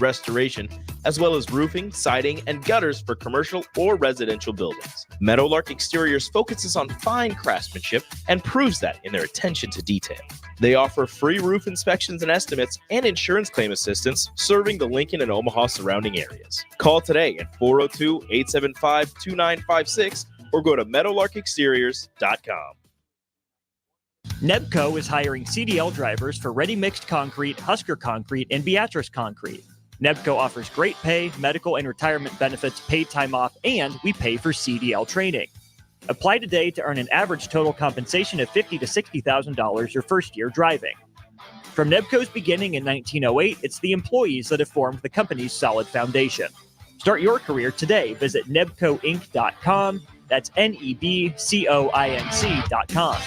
restoration, as well as roofing, siding, and gutters for commercial or residential buildings. Meadowlark Exteriors focuses on fine craftsmanship and proves that in their attention to detail. They offer free roof inspections and estimates and insurance claim assistance, serving the Lincoln and Omaha surrounding areas. Call today at 402-875-2956 or go to meadowlarkexteriors.com. Nebco is hiring CDL drivers for ready-mixed concrete, Husker Concrete, and Beatrice Concrete. Nebco offers great pay, medical and retirement benefits, paid time off, and we pay for CDL training. Apply today to earn an average total compensation of $50,000 to $60,000 your first year driving. From Nebco's beginning in 1908, it's the employees that have formed the company's solid foundation. Start your career today. Visit nebcoinc.com. That's NEBCOINC.com.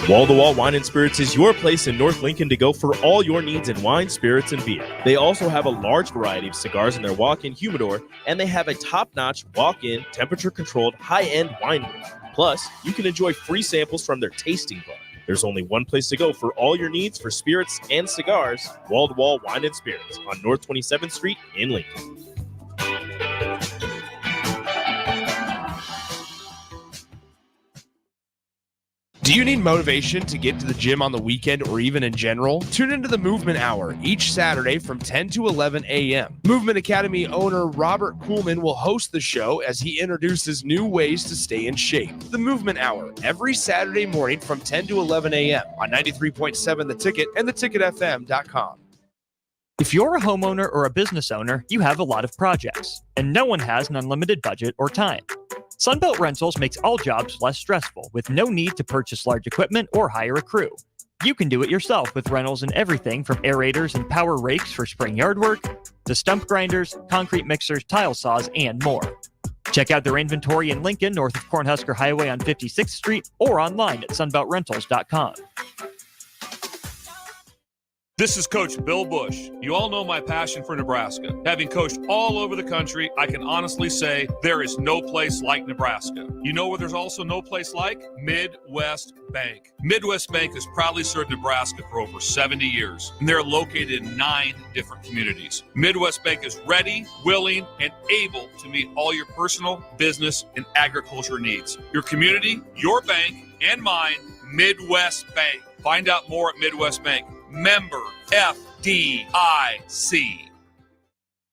Wall-to-Wall Wine and Spirits is your place in North Lincoln to go for all your needs in wine, spirits, and beer. They also have a large variety of cigars in their walk-in humidor, and they have a top-notch walk-in, temperature-controlled, high-end wine room. Plus, you can enjoy free samples from their tasting bar. There's only one place to go for all your needs for spirits and cigars, Wall-to-Wall Wine and Spirits on North 27th Street in Lincoln. Do you need motivation to get to the gym on the weekend or even in general? Tune into the Movement Hour each Saturday from 10 to 11 a.m. Movement Academy owner Robert Kuhlman will host the show as he introduces new ways to stay in shape. The Movement Hour every Saturday morning from 10 to 11 a.m. on 93.7 The Ticket and theticketfm.com. If you're a homeowner or a business owner, you have a lot of projects, and no one has an unlimited budget or time. Sunbelt Rentals makes all jobs less stressful with no need to purchase large equipment or hire a crew. You can do it yourself with rentals in everything from aerators and power rakes for spring yard work to stump grinders, concrete mixers, tile saws, and more. Check out their inventory in Lincoln north of Cornhusker Highway on 56th Street or online at sunbeltrentals.com. This is Coach Bill Bush. You all know my passion for Nebraska. Having coached all over the country, I can honestly say there is no place like Nebraska. You know where there's also no place like? Midwest Bank. Midwest Bank has proudly served Nebraska for over 70 years, and they're located in 9 different communities. Midwest Bank is ready, willing, and able to meet all your personal, business, and agriculture needs. Your community, your bank, and mine, Midwest Bank. Find out more at Midwest Bank. Member FDIC.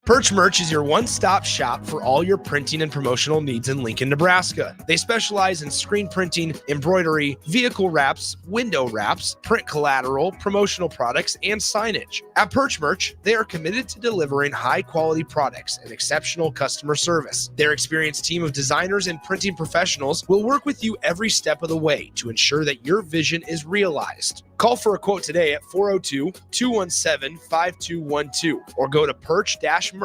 Perch Merch is your one-stop shop for all your printing and promotional needs in Lincoln, Nebraska. They specialize in screen printing, embroidery, vehicle wraps, window wraps, print collateral, promotional products, and signage. At Perch Merch, they are committed to delivering high-quality products and exceptional customer service. Their experienced team of designers and printing professionals will work with you every step of the way to ensure that your vision is realized. Call for a quote today at 402-217-5212 or go to perch-merch.com.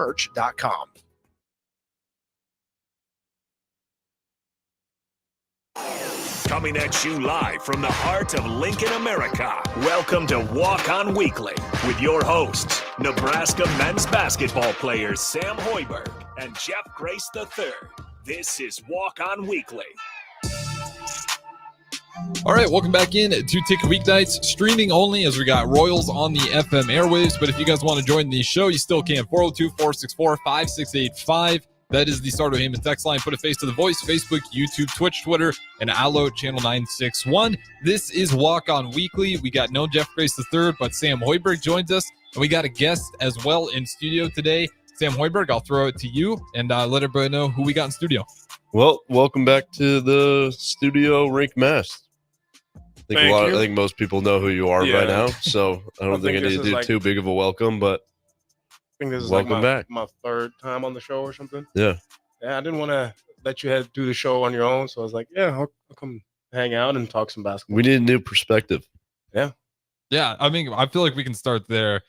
Coming at you live from the heart of Lincoln, America. Welcome to Walk On Weekly with your hosts, Nebraska men's basketball players Sam Hoiberg and Jeff Grace III. This is Walk On Weekly. All right, welcome back in to Ticket Weeknights, streaming only as we got Royals on the FM airwaves. But if you guys want to join the show, you still can. 402-464-5685. That is the Starter Heyman text line. Put a face to the voice. Facebook, YouTube, Twitch, Twitter, and Allo Channel 961. This is Walk On Weekly. We got no Jeff Grace III, but Sam Hoiberg joins us. And we got a guest as well in studio today. Sam Hoiberg, I'll throw it to you and let everybody know who we got in studio. Well, welcome back to the studio Rink Mast. I think most people know who you are by now, so I don't think I need to do too big of a welcome, but I think this is welcome back. My third time on the show or something. Yeah, I didn't want to let you do the show on your own, so I was like, I'll come hang out and talk some basketball. We need a new perspective. Yeah, I mean, I feel like we can start there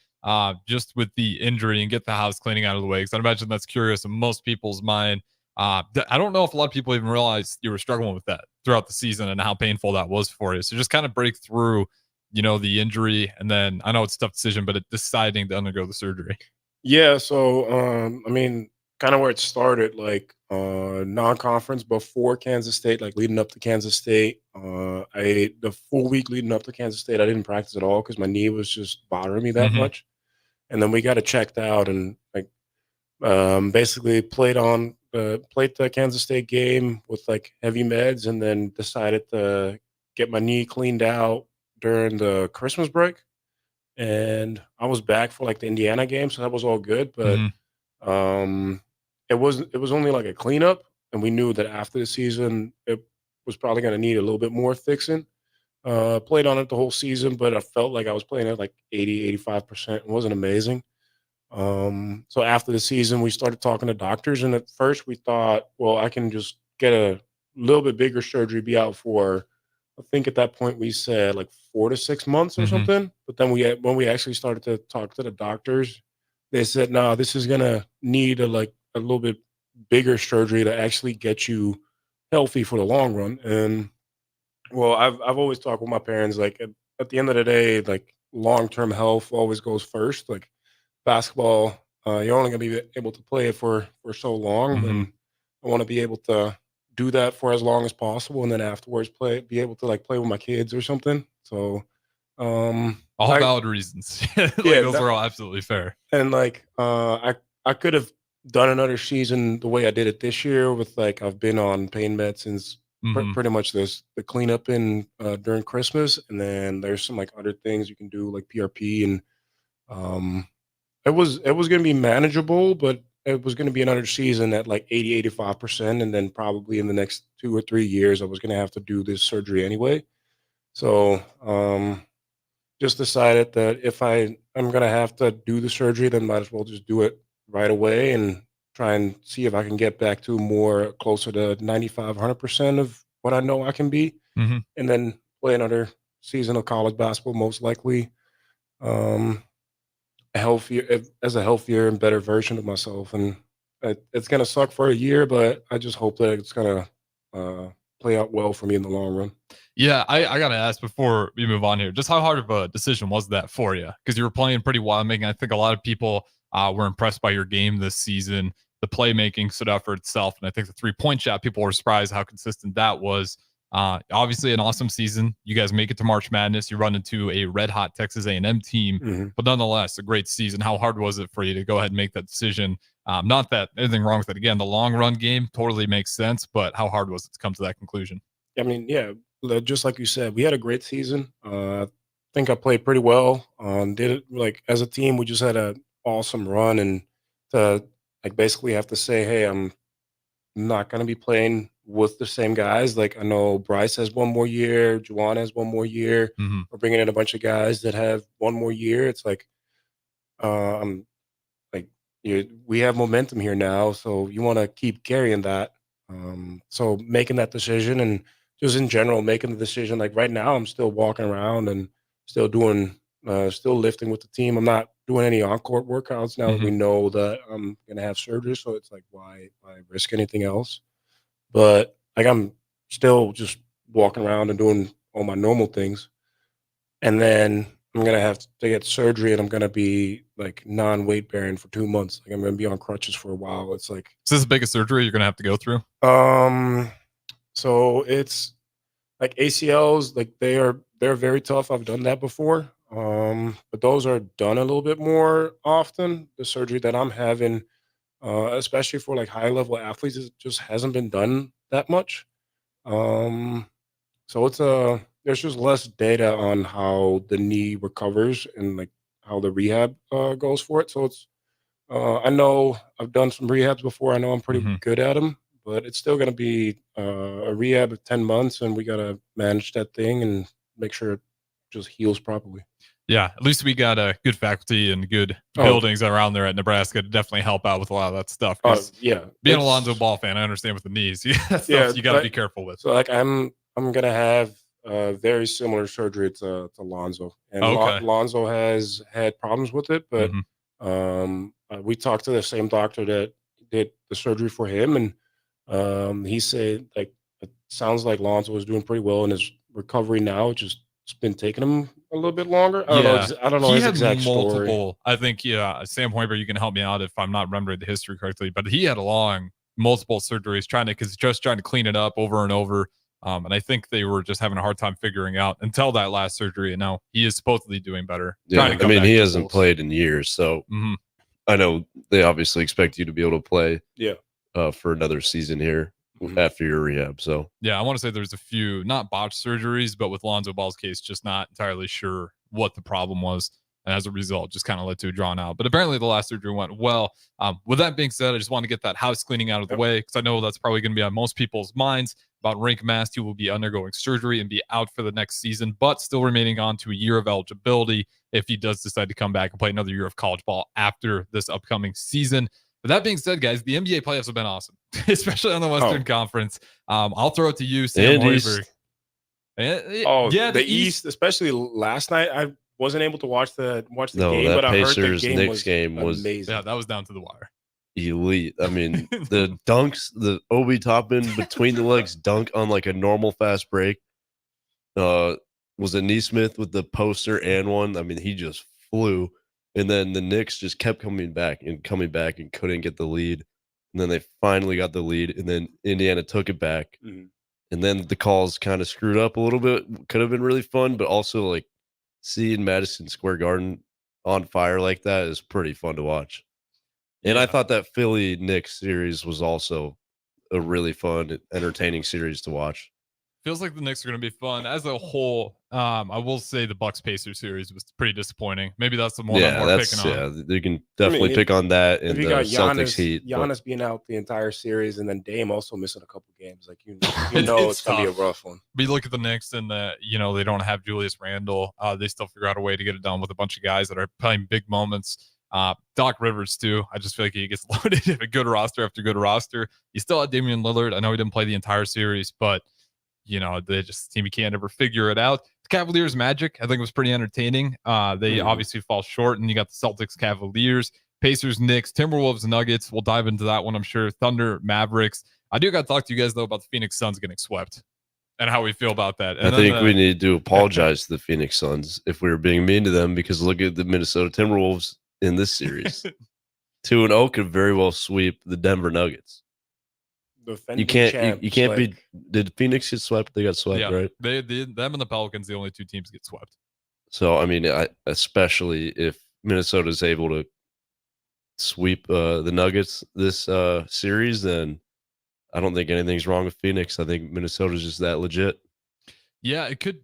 just with the injury and get the house cleaning out of the way, because I imagine that's curious in most people's mind. I don't know if a lot of people even realize you were struggling with that throughout the season and how painful that was for you. So just kind of break through, the injury, and then I know it's a tough decision, but deciding to undergo the surgery. Yeah. So, kind of where it started, like non-conference before Kansas State, like leading up to Kansas State. The full week leading up to Kansas State, I didn't practice at all because my knee was just bothering me that much. And then we got it checked out, and like basically played the Kansas State game with like heavy meds, and then decided to get my knee cleaned out during the Christmas break. And I was back for like the Indiana game, so that was all good. But it was only like a cleanup, and we knew that after the season it was probably going to need a little bit more fixing. Played on it the whole season, but I felt like I was playing at like 80-85%. It wasn't amazing. So after the season, we started talking to doctors, and at first we thought, well, I can just get a little bit bigger surgery, be out for, I think at that point we said like 4 to 6 months or something. But then when we actually started to talk to the doctors, they said, no, this is gonna need a little bit bigger surgery to actually get you healthy for the long run. And well, I've always talked with my parents, like at the end of the day, like long-term health always goes first. Like basketball, you're only gonna be able to play it for so long, and I want to be able to do that for as long as possible, and then afterwards be able to like play with my kids or something. So, all valid reasons. Those are all absolutely fair. And like, I could have done another season the way I did it this year with like I've been on pain meds since pretty much the cleanup in during Christmas, and then there's some like other things you can do like PRP, and it was going to be manageable, but it was going to be another season at like 80-85%, and then probably in the next 2 or 3 years I was going to have to do this surgery anyway. So just decided that if I'm going to have to do the surgery, then might as well just do it right away and try and see if I can get back to more closer to 95-100% of what I know I can be, and then play another season of college basketball, most likely. As a healthier and better version of myself, and it's gonna suck for a year, but I just hope that it's gonna play out well for me in the long run. Yeah, I gotta ask before we move on here, just how hard of a decision was that for you? Because you were playing pretty well. I think a lot of people were impressed by your game this season. The playmaking stood out for itself, and I think the 3-point shot, people were surprised how consistent that was. Obviously an awesome season. You guys make it to March Madness. You run into a red hot Texas A&M team, but nonetheless, a great season. How hard was it for you to go ahead and make that decision? Not that anything wrong with it. Again, the long run game totally makes sense, but how hard was it to come to that conclusion? I mean, yeah, just like you said, we had a great season. I think I played pretty well. Did it like as a team, we just had an awesome run, and to like basically have to say, hey, I'm not going to be playing with the same guys. Like I know Bryce has one more year, Juwan has one more year. We're bringing in a bunch of guys that have one more year. It's like, I'm like, we have momentum here now, so you want to keep carrying that. So making that decision, and just in general making the decision. Like right now, I'm still walking around and still doing, still lifting with the team. I'm not doing any on-court workouts now that we know that I'm gonna have surgery. So it's like, why risk anything else? But like I'm still just walking around and doing all my normal things. And then I'm gonna have to get surgery, and I'm gonna be like non-weight bearing for 2 months. Like I'm gonna be on crutches for a while. It's like, is this the biggest surgery you're gonna have to go through? So it's like ACLs, like they're very tough. I've done that before. But those are done a little bit more often. The surgery that I'm having, especially for like high level athletes, it just hasn't been done that much. So there's just less data on how the knee recovers and like how the rehab goes for it. So it's I know I've done some rehabs before. I know I'm pretty good at them, but it's still going to be a rehab of 10 months, and we got to manage that thing and make sure it just heals properly. Yeah, at least we got a good faculty and good buildings around there at Nebraska to definitely help out with a lot of that stuff. Yeah, being a Lonzo Ball fan, I understand with the knees. That's stuff you got to be careful with. So like I'm gonna have very similar surgery to Lonzo, and Lonzo has had problems with it, but we talked to the same doctor that did the surgery for him, and he said like it sounds like Lonzo is doing pretty well in his recovery now. Just it's been taking him a little bit longer. I don't know he his had exact multiple story. I think Sam Hoiberg, you can help me out if I'm not remembering the history correctly, but he had multiple surgeries trying to clean it up over and over. And I think they were just having a hard time figuring out until that last surgery, and now he is supposedly doing better. Yeah, I mean, he hasn't played in years, so I know they obviously expect you to be able to play for another season here after your rehab. So yeah, I want to say there's a few not botched surgeries, but with Lonzo Ball's case, just not entirely sure what the problem was. And as a result, just kind of led to a drawn out. But apparently the last surgery went well. With that being said, I just want to get that house cleaning out of the way because I know that's probably going to be on most people's minds about Rink Mast, who will be undergoing surgery and be out for the next season, but still remaining on to a year of eligibility if he does decide to come back and play another year of college ball after this upcoming season. But that being said, guys, the NBA playoffs have been awesome, especially on the Western Conference. I'll throw it to you, Sam Hoiberg. The East, especially last night, I wasn't able to watch the game, but I heard the game was amazing. Yeah, that was down to the wire. Elite. I mean, the dunks, the Obi Toppin between the legs dunk on like a normal fast break. Was it Neesmith with the poster and one? I mean, he just flew. And then the Knicks just kept coming back and couldn't get the lead. And then they finally got the lead. And then Indiana took it back. And then the calls kind of screwed up a little bit. Could have been really fun, but also like seeing Madison Square Garden on fire like that is pretty fun to watch. And I thought that Philly Knicks series was also a really fun, entertaining series to watch. Feels like the Knicks are going to be fun as a whole. I will say the Bucks Pacers series was pretty disappointing. Maybe that's the one I'm more picking on. Yeah, you can definitely pick on that. And the Celtics Heat. Giannis being out the entire series, and then Dame also missing a couple games. Like you know, it's going to be a rough one. But you look at the Knicks, and they don't have Julius Randle. They still figure out a way to get it done with a bunch of guys that are playing big moments. Doc Rivers too. I just feel like he gets loaded with a good roster after good roster. You still had Damian Lillard. I know he didn't play the entire series, but they just team can't ever figure it out. The Cavaliers Magic, I think, was pretty entertaining. They obviously fall short, and you got the Celtics, Cavaliers, Pacers, Knicks, Timberwolves, Nuggets. We'll dive into that one, I'm sure. Thunder, Mavericks. I do got to talk to you guys though about the Phoenix Suns getting swept and how we feel about that. And I think we need to apologize to the Phoenix Suns if we were being mean to them, because look at the Minnesota Timberwolves in this series. 2-0 could very well sweep the Denver Nuggets. You can't be. Did Phoenix get swept? They got swept, right? They did. Them and the Pelicans, the only two teams get swept. So I mean, especially if Minnesota is able to sweep the Nuggets this series, then I don't think anything's wrong with Phoenix. I think Minnesota's just that legit. Yeah, it could.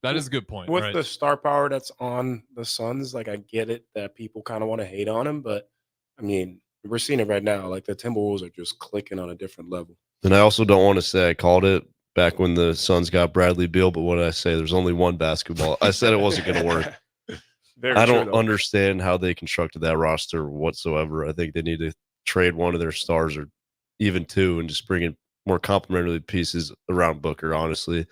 That is a good point. With the star power that's on the Suns, like I get it that people kind of want to hate on him, but I mean, we're seeing it right now. Like the Timberwolves are just clicking on a different level. And I also don't want to say I called it back when the Suns got Bradley Beal, but what did I say? There's only one basketball. I said it wasn't going to work. I don't understand how they constructed that roster whatsoever. I think they need to trade one of their stars or even two and just bring in more complementary pieces around Booker, honestly.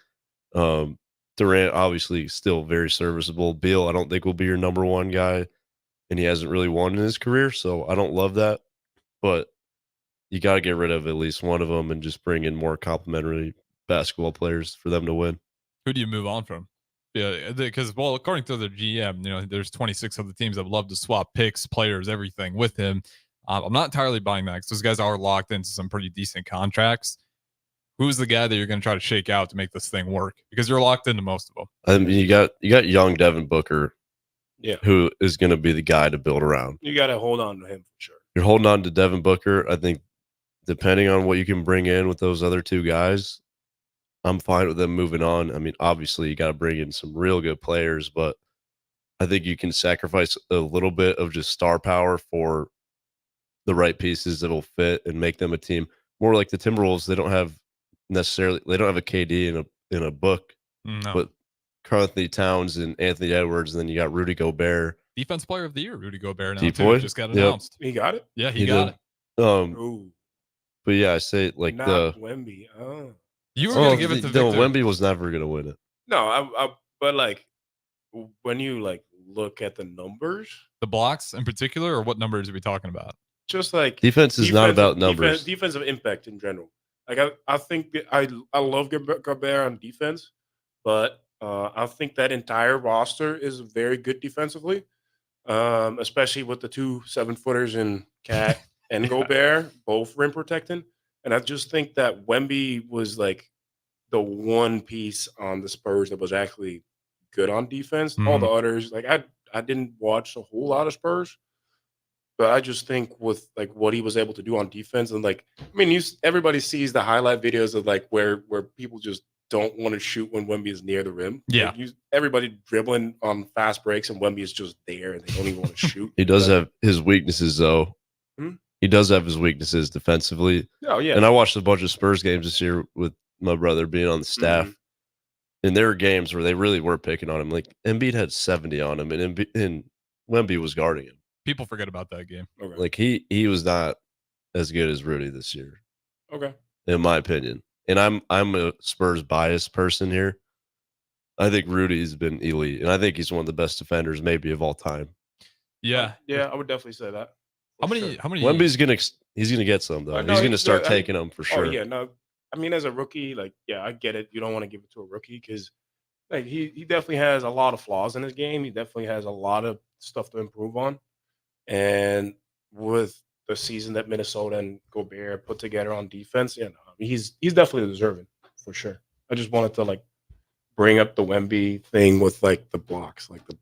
Durant, obviously, still very serviceable. Beal, I don't think will be your number one guy, and he hasn't really won in his career, so I don't love that. But you got to get rid of at least one of them and just bring in more complementary basketball players for them to win. Who do you move on from? Yeah, because, well, according to the GM, there's 26 other teams that would love to swap picks, players, everything with him. I'm not entirely buying that because those guys are locked into some pretty decent contracts. Who's the guy that you're going to try to shake out to make this thing work? Because you're locked into most of them. I mean, you got young Devin Booker, who is going to be the guy to build around. You got to hold on to him for sure. You're holding on to Devin Booker. I think depending on what you can bring in with those other two guys, I'm fine with them moving on. I mean, obviously, you got to bring in some real good players, but I think you can sacrifice a little bit of just star power for the right pieces that'll fit and make them a team. More like the Timberwolves, they don't have a KD in a book, but Karl-Anthony Towns and Anthony Edwards, and then you got Rudy Gobert. Defense Player of the Year, Rudy Gobert now D-Boy? just got announced. He got it? Yeah, he got it. But yeah, I say like not Wemby. Oh. You were going to give it to Victor. No, Wemby was never going to win it. No, but like when you like look at the numbers, the blocks in particular, or what numbers are we talking about? Just like defense is not about numbers. Defensive impact in general. Like I think I love Gobert on defense, but I think that entire roster is very good defensively, especially with the two 7-footers in Cat and Yeah. Gobert, both rim protecting. And I just think that Wemby was like the one piece on the Spurs that was actually good on defense. All the others, like I didn't watch a whole lot of Spurs, but I just think with like what he was able to do on defense and like I mean, everybody sees the highlight videos of like where people just don't want to shoot when Wemby is near the rim. Yeah. Like everybody dribbling on fast breaks and Wemby is just there and they don't even want to shoot. He does have his weaknesses though. Hmm? He does have his weaknesses defensively. Oh yeah. And I watched a bunch of Spurs games this year with my brother being on the staff. And there were games where they really were picking on him. Like Embiid had 70 on him, and Wemby was guarding him. People forget about that game. Okay. Like he was not as good as Rudy this year, Okay. in my opinion. And I'm a Spurs biased person here. I think Rudy's been elite, and I think he's one of the best defenders maybe of all time. Yeah. Yeah, I would definitely say that. How For many? sure. How many? Wemby's gonna get some though. No, He's gonna start I mean, taking them for sure. Oh yeah, no. I mean, as a rookie, like, yeah, I get it. You don't want to give it to a rookie because like he definitely has a lot of flaws in his game. He definitely has a lot of stuff to improve on. And with the season that Minnesota and Gobert put together on defense, yeah, no, I mean, he's definitely deserving for sure. I just wanted to like bring up the Wemby thing with like the blocks, like It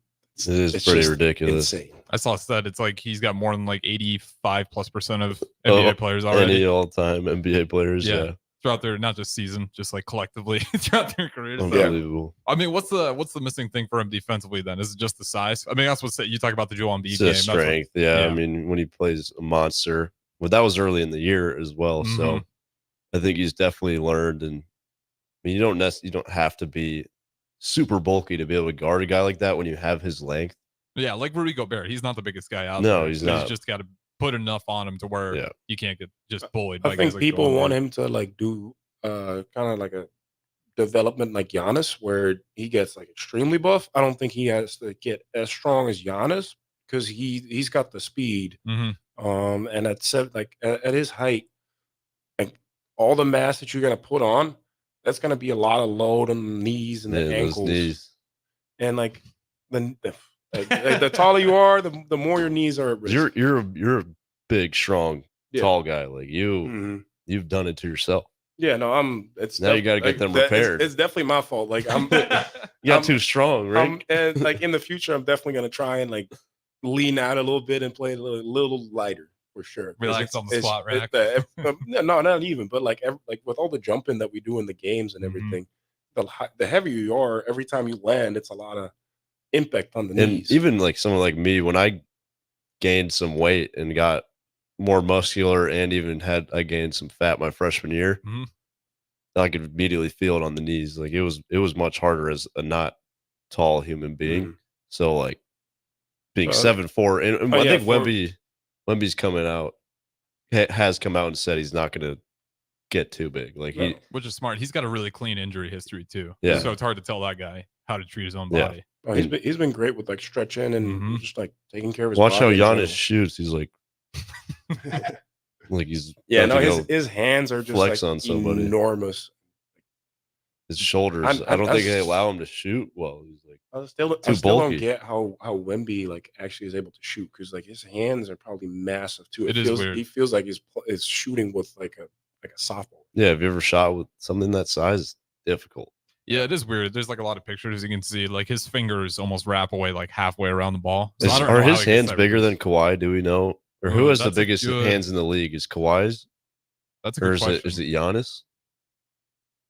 is pretty just ridiculous. insane. I saw a stat. It's like he's got more than like 85+% of NBA players Any already all-time NBA players, yeah. throughout their not just season, just like collectively throughout their careers. So, Unbelievable. I mean, what's the missing thing for him defensively then? Is it just the size? I mean, that's what you talk about the Joel Embiid It's game. just That's what- strength. Yeah. yeah. I mean, when he plays a monster, well, that was early in the year as well. So I think he's definitely learned. And I mean, you don't have to be super bulky to be able to guard a guy like that when you have his length. Yeah, like Rudy Gobert. He's not the biggest guy out No, there. he's So not. He's just got to put enough on him to where you can't get just bullied. I by think guys like people Joel want Embiid. him to like do kind of like a development like Giannis, where he gets like extremely buff. I don't think he has to get as strong as Giannis because he's got the speed. And at his height, like all the mass that you're gonna put on, that's gonna be a lot of load on the knees and the Yeah, those ankles. knees. And like the taller you are, the more your knees are at risk. You're a big, strong, tall guy. Like you've done it to yourself. Yeah, no, it's Now you got to get them repaired. It's definitely my fault. Like I'm, You got too strong, right? and like in the future, I'm definitely gonna try and like lean out a little bit and play a little lighter for sure. 'Cause Relax on the squat rack. No, not even, but like with all the jumping that we do in the games and everything, the heavier you are, every time you land, it's a lot of impact on the And knees. even like someone like me, when I gained some weight and got more muscular and even I gained some fat my freshman year, I could immediately feel it on the knees. Like it was much harder as a not tall human being. So like being 7'4", and I think Wemby's coming out, has come out and said he's not going to get too big. Like which is smart. He's got a really clean injury history too. Yeah. So it's hard to tell that guy how to treat his own body. Oh, he's been great with like stretching and just like taking care of his watch how body in Giannis general. shoots. He's like, like he's no, about to go his hands are just flex like on somebody. enormous. His shoulders. I don't think they allow him to shoot well. He's like I still bulky. don't get how Wemby like actually is able to shoot because like his hands are probably massive too. It is weird. He feels like he's shooting with like a softball. Yeah, have you ever shot with something that size? It's difficult. Yeah, it is weird. There's like a lot of pictures you can see. Like his fingers almost wrap away like halfway around the ball. So I don't know Are how his he gets hands that bigger reach. than Kawhi? Do we know? Or who has the That's a biggest good- hands in the league? Is Kawhi's? That's a Or good is question. it Giannis?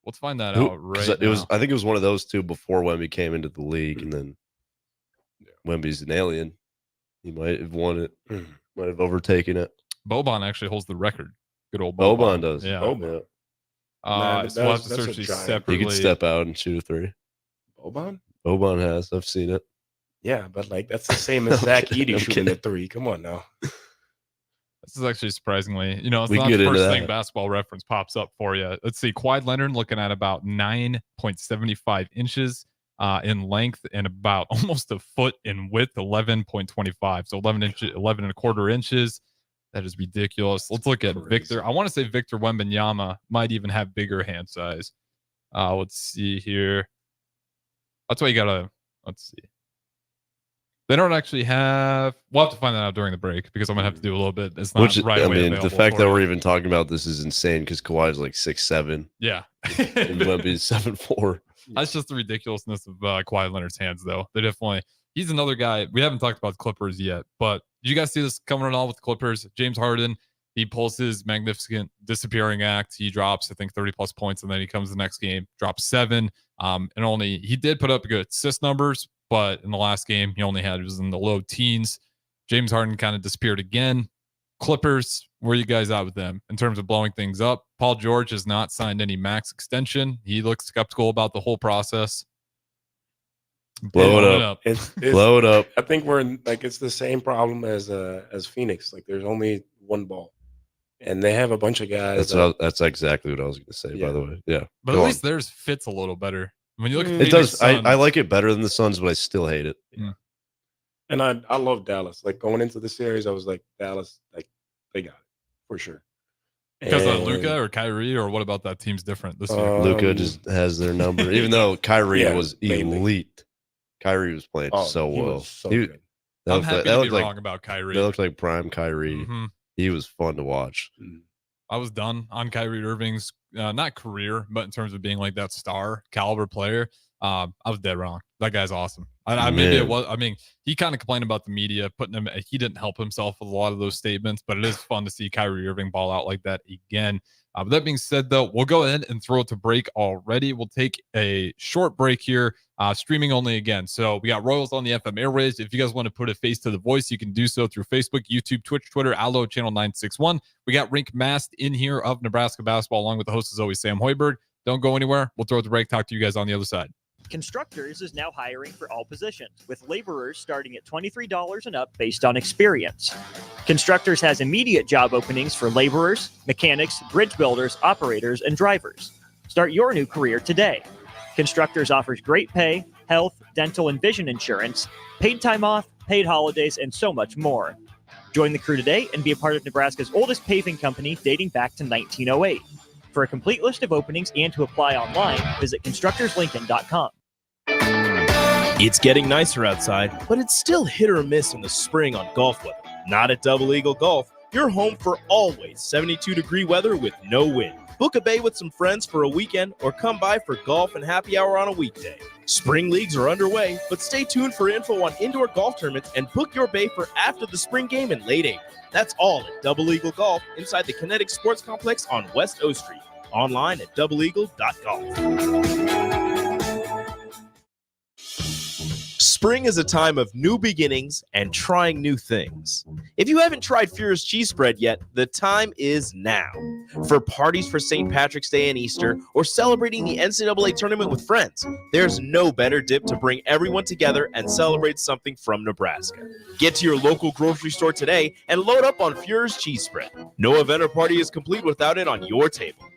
Let's find that Who- out 'cause right it was. now. I think it was one of those two before Wemby came into the league, and then Wemby's an alien. He might have won it. Might have overtaken it. Boban actually holds the record. Good old Boban does. Yeah. Boban. So we'll have to that's a search these giant. separately. He could step out and shoot a three. Boban? Boban has. I've seen it. Yeah, but like that's the same as I'm Zach kidding, Edey I'm shooting kidding. a three. Come on now. This is actually surprisingly, it's We not can the get into first thing that. Basketball Reference pops up for you. Let's see. Kawhi Leonard looking at about 9.75 inches in length and about almost a foot in width, 11.25. So 11 and a quarter inches. That is ridiculous. Let's look at Victor. I want to say Victor Wembanyama might even have bigger hand size. Let's see here. That's why you gotta. Let's see. They don't actually have. We'll have to find that out during the break because I'm gonna have to do a little bit. It's not Which, right I away. mean, the available fact for that you. we're even talking about this is insane because Kawhi's like 6'7". Yeah. He's gonna be 7'4". That's just the ridiculousness of Kawhi Leonard's hands, though. They definitely. He's another guy. We haven't talked about the Clippers yet, but did you guys see this coming on with the Clippers? James Harden, he pulls his magnificent disappearing act. He drops, I think, 30+ points, and then he comes the next game, drops 7. And he did put up good assist numbers, but in the last game, he was in the low teens. James Harden kind of disappeared again. Clippers, where are you guys at with them in terms of blowing things up? Paul George has not signed any max extension. He looks skeptical about the whole process. Blow it up. Blow it up. I think we're in, like, it's the same problem as Phoenix. Like, there's only one ball, and they have a bunch of guys. That's exactly what I was going to say. By the way, yeah. But at least theirs fits a little better. When you look at it does. I like it better than the Suns, but I still hate it. Yeah. And I love Dallas. Like, going into the series, I was like, Dallas, like, they got it for sure. Because of Luka or Kyrie, or what about that team's different this year? Luka just has their number, even though Kyrie was mainly. elite. Kyrie was playing so well. Good. I'm happy to be wrong about Kyrie. That looked like prime Kyrie. Mm-hmm. He was fun to watch. I was done on Kyrie Irving's not career, but in terms of being like that star caliber player, I was dead wrong. That guy's awesome. He kind of complained about the media putting him. He didn't help himself with a lot of those statements, but it is fun to see Kyrie Irving ball out like that again. But that being said, though, we'll go ahead and throw it to break already. We'll take a short break here, streaming only again. So we got Royals on the FM airwaves. If you guys want to put a face to the voice, you can do so through Facebook, YouTube, Twitch, Twitter, Allo, Channel 961. We got Rink Mast in here of Nebraska basketball, along with the host, as always, Sam Hoiberg. Don't go anywhere. We'll throw it to break. Talk to you guys on the other side. Constructors is now hiring for all positions, with laborers starting at $23 and up based on experience. Constructors has immediate job openings for laborers, mechanics, bridge builders, operators, and drivers. Start your new career today. Constructors offers great pay, health, dental, and vision insurance, paid time off, paid holidays, and so much more. Join the crew today and be a part of Nebraska's oldest paving company dating back to 1908. For a complete list of openings and to apply online, visit constructorslincoln.com. It's getting nicer outside, but it's still hit or miss in the spring on golf weather. Not at Double Eagle Golf. You're home for always 72-degree weather with no wind. Book a bay with some friends for a weekend or come by for golf and happy hour on a weekday. Spring leagues are underway, but stay tuned for info on indoor golf tournaments and book your bay for after the spring game in late April. That's all at Double Eagle Golf inside the Kinetic Sports Complex on West O Street. Online at doubleeagle.golf. Spring is a time of new beginnings and trying new things. If you haven't tried Furious Cheese Spread yet, the time is now. For parties for St. Patrick's Day and Easter, or celebrating the NCAA tournament with friends, there's no better dip to bring everyone together and celebrate something from Nebraska. Get to your local grocery store today and load up on Furious Cheese Spread. No event or party is complete without it on your table.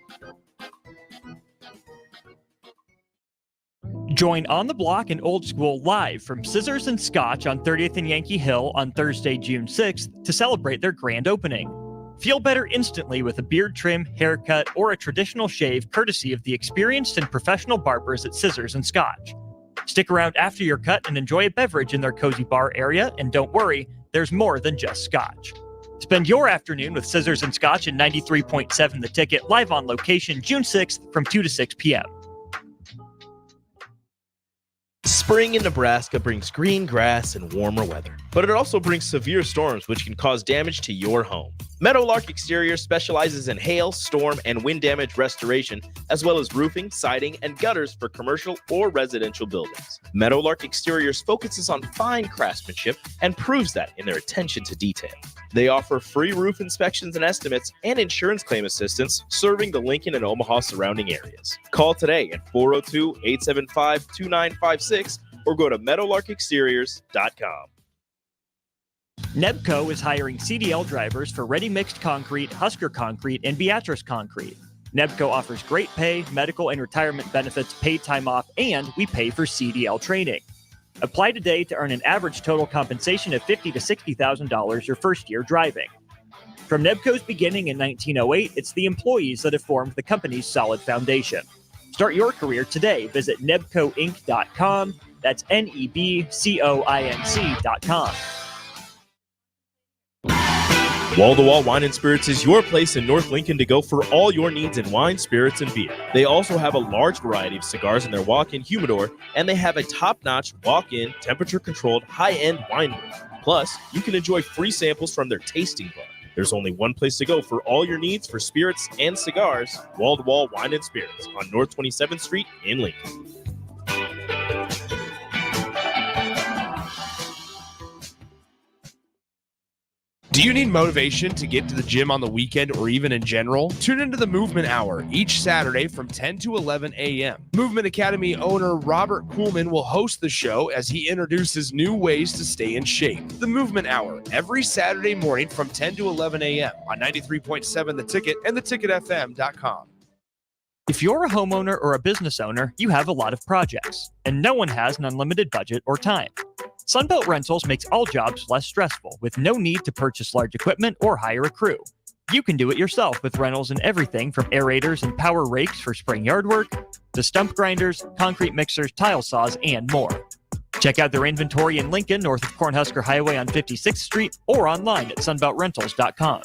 Join On the Block and Old School live from Scissors and Scotch on 30th and Yankee Hill on Thursday, June 6th to celebrate their grand opening. Feel better instantly with a beard trim, haircut, or a traditional shave courtesy of the experienced and professional barbers at Scissors and Scotch. Stick around after your cut and enjoy a beverage in their cozy bar area, and don't worry, there's more than just Scotch. Spend your afternoon with Scissors and Scotch at 93.7 The Ticket, live on location June 6th from 2 to 6 p.m. Spring in Nebraska brings green grass and warmer weather, but it also brings severe storms which can cause damage to your home. Meadowlark Exterior specializes in hail, storm, and wind damage restoration, as well as roofing, siding, and gutters for commercial or residential buildings. Meadowlark Exteriors focuses on fine craftsmanship and proves that in their attention to detail. They offer free roof inspections and estimates and insurance claim assistance, serving the Lincoln and Omaha surrounding areas. Call today at 402-875-2956 or go to meadowlarkexteriors.com. Nebco is hiring CDL drivers for ready-mixed concrete, Husker Concrete, and Beatrice Concrete. Nebco offers great pay, medical and retirement benefits, paid time off, and we pay for CDL training. Apply today to earn an average total compensation of $50,000 to $60,000 your first year driving. From Nebco's beginning in 1908, it's the employees that have formed the company's solid foundation. Start your career today. Visit nebcoinc.com. That's NEBCOINC.com. Wall to Wall Wine and Spirits is your place in North Lincoln to go for all your needs in wine, spirits, and beer. They also have a large variety of cigars in their walk-in humidor, and they have a top-notch walk-in, temperature-controlled, high-end wine room. Plus, you can enjoy free samples from their tasting bar. There's only one place to go for all your needs for spirits and cigars: Wall to Wall Wine and Spirits on North 27th Street in Lincoln. Do you need motivation to get to the gym on the weekend or even in general? Tune into the Movement Hour each Saturday from 10 to 11 a.m. Movement Academy owner Robert Kuhlman will host the show as he introduces new ways to stay in shape. The Movement Hour, every Saturday morning from 10 to 11 a.m. on 93.7 The Ticket and theticketfm.com. If you're a homeowner or a business owner, you have a lot of projects, and no one has an unlimited budget or time. Sunbelt Rentals makes all jobs less stressful with no need to purchase large equipment or hire a crew. You can do it yourself with rentals and everything from aerators and power rakes for spring yard work to stump grinders, concrete mixers, tile saws, and more. Check out their inventory in Lincoln, north of Cornhusker Highway on 56th Street, or online at sunbeltrentals.com.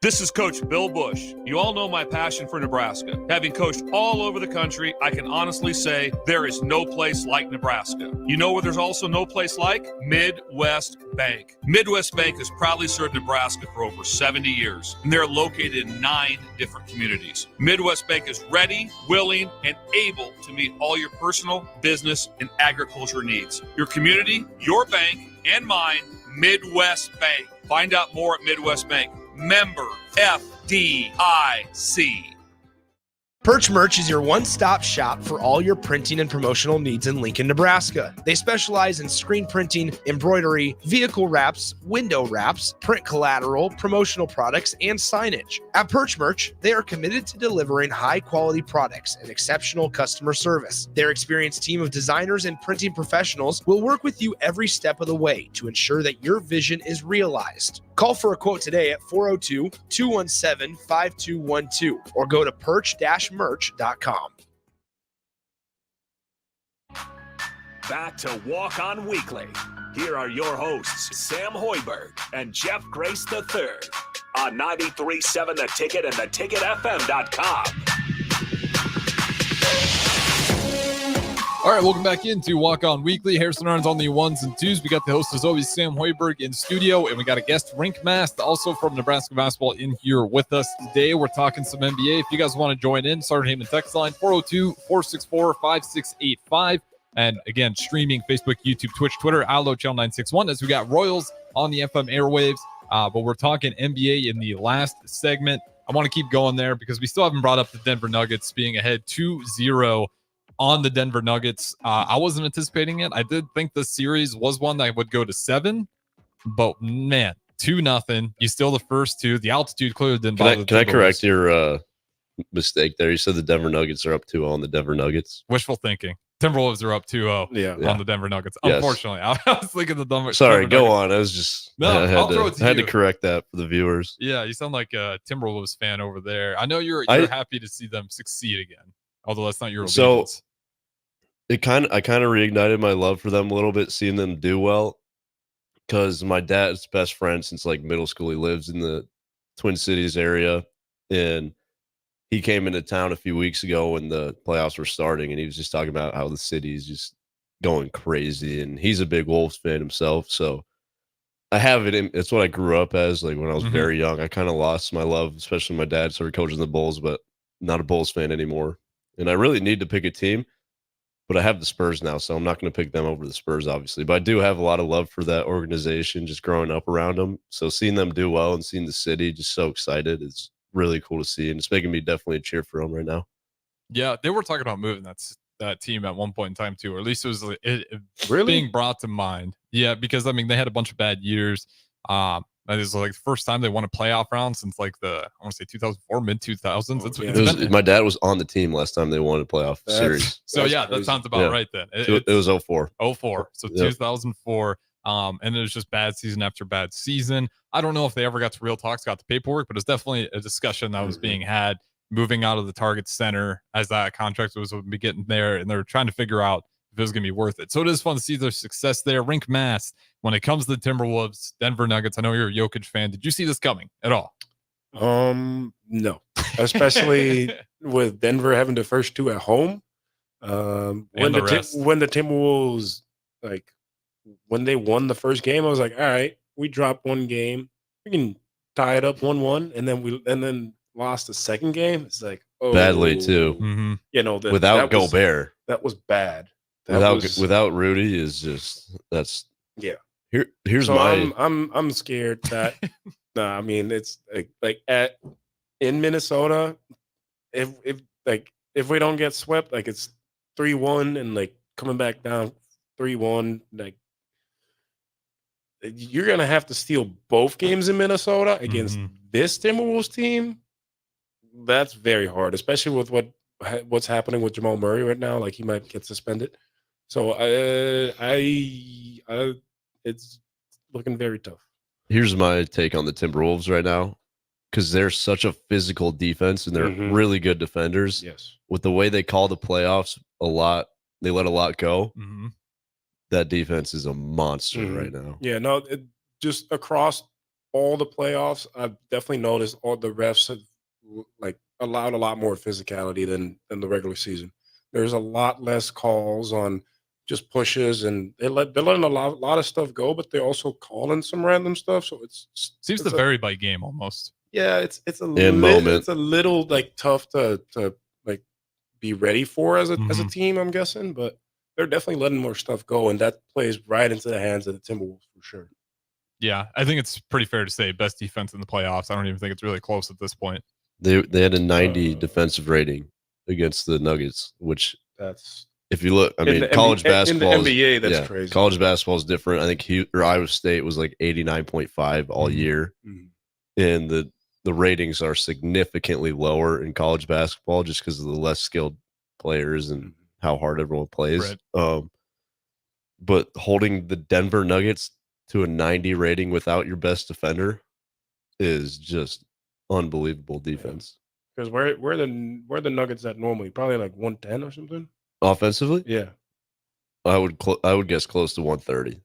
This is Coach Bill Bush. You all know my passion for Nebraska. Having coached all over the country, I can honestly say there is no place like Nebraska. You know where there's also no place like? Midwest Bank. Midwest Bank has proudly served Nebraska for over 70 years, and they're located in 9 different communities. Midwest Bank is ready, willing, and able to meet all your personal, business, and agriculture needs. Your community, your bank, and mine, Midwest Bank. Find out more at Midwest Bank. Member FDIC. Perch Merch is your one-stop shop for all your printing and promotional needs in Lincoln, Nebraska. They specialize in screen printing, embroidery, vehicle wraps, window wraps, print collateral, promotional products, and signage. At Perch Merch, they are committed to delivering high-quality products and exceptional customer service. Their experienced team of designers and printing professionals will work with you every step of the way to ensure that your vision is realized. Call for a quote today at 402-217-5212 or go to perch-merch.com. Back to Walk On Weekly. Here are your hosts, Sam Hoiberg and Jeff Grace III on 93.7 The Ticket and theticketfm.com. All right, welcome back into Walk On Weekly. Harrison Arns on the ones and twos. We got the host, as always, Sam Hoiberg in studio, and we got a guest, Rink Mast, also from Nebraska Basketball, in here with us today. We're talking some NBA. If you guys want to join in, Sergeant Heyman text line 402-464-5685. And again, streaming Facebook, YouTube, Twitch, Twitter, Allo Channel 961, as we got Royals on the FM airwaves. But we're talking NBA in the last segment. I want to keep going there because we still haven't brought up the Denver Nuggets being ahead 2-0 on the Denver Nuggets. I wasn't anticipating it. I did think the series was one that would go to 7, but man, 2-0. You steal the first 2. The altitude clearly didn't bother. Can I correct your mistake there? You said the Denver Nuggets are up 2-0 on the Denver Nuggets. Wishful thinking. Timberwolves are up 2-0 on the Denver Nuggets. Yes. Unfortunately, I was thinking the Denver. Sorry, Denver go Nuggets. on. I was just No, I had to correct that for the viewers. Yeah, you sound like a Timberwolves fan over there. I know you're happy to see them succeed again, although that's not your allegiance. So I kind of reignited my love for them a little bit, seeing them do well, because my dad's best friend since like middle school, he lives in the Twin Cities area, and he came into town a few weeks ago when the playoffs were starting, and he was just talking about how the city's just going crazy, and he's a big Wolves fan himself. So I have it in, it's what I grew up as. Like when I was very young, I kind of lost my love, especially my dad started coaching the Bulls, but not a Bulls fan anymore. And I really need to pick a team, but I have the Spurs now, so I'm not going to pick them over the Spurs, obviously. But I do have a lot of love for that organization, just growing up around them. So seeing them do well and seeing the city, just so excited. It's really cool to see, and it's making me definitely cheer for them right now. Yeah, they were talking about moving that team at one point in time too, or at least it was Really? being brought to mind. Yeah, because I mean they had a bunch of bad years. That is like the first time they won a playoff round since like I want to say 2004, mid 2000s. My dad was on the team last time they won a playoff series. So yeah, that sounds about right then. It was 04. 04. So 2004. And it was just bad season after bad season. I don't know if they ever got to real talks, got the paperwork, but it's definitely a discussion that was being had. moving out of the target center as that contract was going to be getting there, and they're trying to figure out if it was going to be worth it. So it is fun to see their success there. Rink Mass, when it comes to the Timberwolves, Denver Nuggets, I know you're a Jokic fan. Did you see this coming at all? No, especially with Denver having the first two at home. When the Timberwolves, like when they won the first game, I was like, all right, we dropped one game, we can tie it up 1-1, and then lost the second game. It's like, oh, badly too. Mm-hmm. You know, without Gobert, that was bad. Without Rudy is just Here's so my. I'm scared that. I mean it's like in Minnesota, if we don't get swept, like it's 3-1 and like coming back down 3-1, like you're gonna have to steal both games in Minnesota against this Timberwolves team. That's very hard, especially with what's happening with Jamal Murray right now. Like he might get suspended. So it's looking very tough. Here's my take on the Timberwolves right now, because they're such a physical defense and they're really good defenders. Yes. With the way they call the playoffs a lot, they let a lot go. That defense is a monster right now. Yeah, no, just across all the playoffs, I've definitely noticed all the refs have like allowed a lot more physicality than the regular season. There's a lot less calls on just pushes, and they're letting a lot of stuff go, but they're also calling some random stuff. So seems to vary by game almost. Yeah, it's a little like tough to like be ready for as a team, I'm guessing, but they're definitely letting more stuff go, and that plays right into the hands of the Timberwolves for sure. Yeah, I think it's pretty fair to say best defense in the playoffs. I don't even think it's really close at this point. They had a 90 defensive rating against the Nuggets, which that's. If you look, I mean, college basketball in the NBA, that's crazy. College basketball is different. I think Iowa State was like 89.5 all year, and the ratings are significantly lower in college basketball just because of the less skilled players and how hard everyone plays. Right. But holding the Denver Nuggets to a 90 rating without your best defender is just unbelievable defense. Because where the Nuggets at normally? Probably like 110 or something. Offensively? Yeah. I would guess close to 130.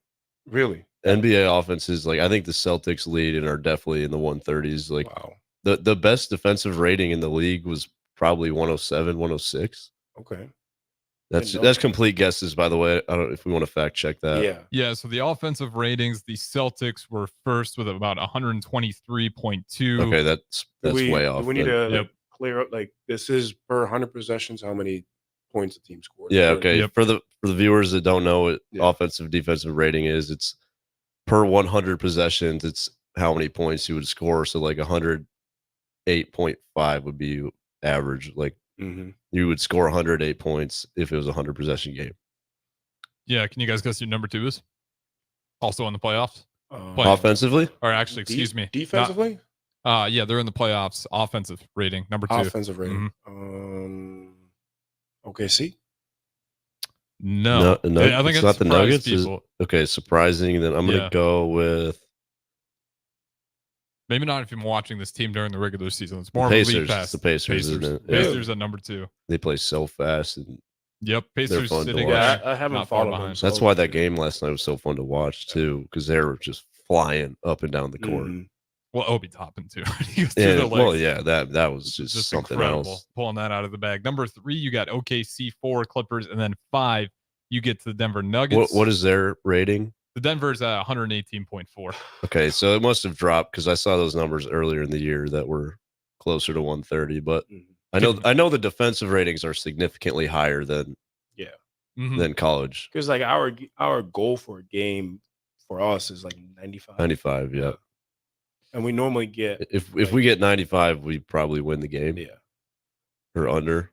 Really? NBA offenses, like I think the Celtics lead and are definitely in the 130s. Like wow. The best defensive rating in the league was probably 107, 106. Okay. That's complete guesses, by the way. I don't know if we want to fact check that. Yeah. So the offensive ratings, the Celtics were first with about 123.2. Okay, that's way off. We need to clear up, like this is per 100 possessions, how many points the team scores. Yeah, okay. For the viewers that don't know what offensive defensive rating is, it's per 100 possessions, it's how many points you would score. So like 108.5 would be average. Like you would score 108 points if it was a 100 possession game. Yeah, can you guys guess who number 2 is? Also in the playoffs? Offensively? Or actually, excuse me. Defensively? Yeah, they're in the playoffs. Offensive rating, number 2. Offensive rating. OKC? No. I think it's not the Nuggets. Okay, surprising. Then I'm going to go with. Maybe not if you're watching this team during the regular season. It's more Pacers. of a league pass. The Pacers, isn't it? Pacers at number 2. They play so fast. And Pacers sitting there. I haven't followed them. So that's why that game last night was so fun to watch too, because they were just flying up and down the court. Well, Obi Toppin too. That was just something incredible. else. Pulling that out of the bag. Number 3, you got OKC, 4 Clippers, and then 5, you get to the Denver Nuggets. What is their rating? The Denver's at 118.4. Okay, so it must have dropped because I saw those numbers earlier in the year that were closer to 130. But I know the defensive ratings are significantly higher than than college. Because like our goal for a game for us is like 95. 95, yeah. And we normally get if we get 95, we probably win the game. Yeah. Or under.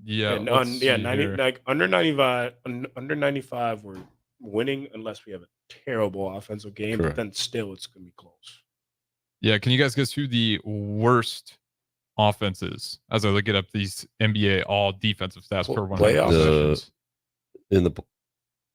Yeah. 90, like under 95, we're winning unless we have a terrible offensive game. Correct. But then still it's gonna be close. Yeah. Can you guys guess who the worst offense is as I look up these NBA all defensive stats per 100 possessions?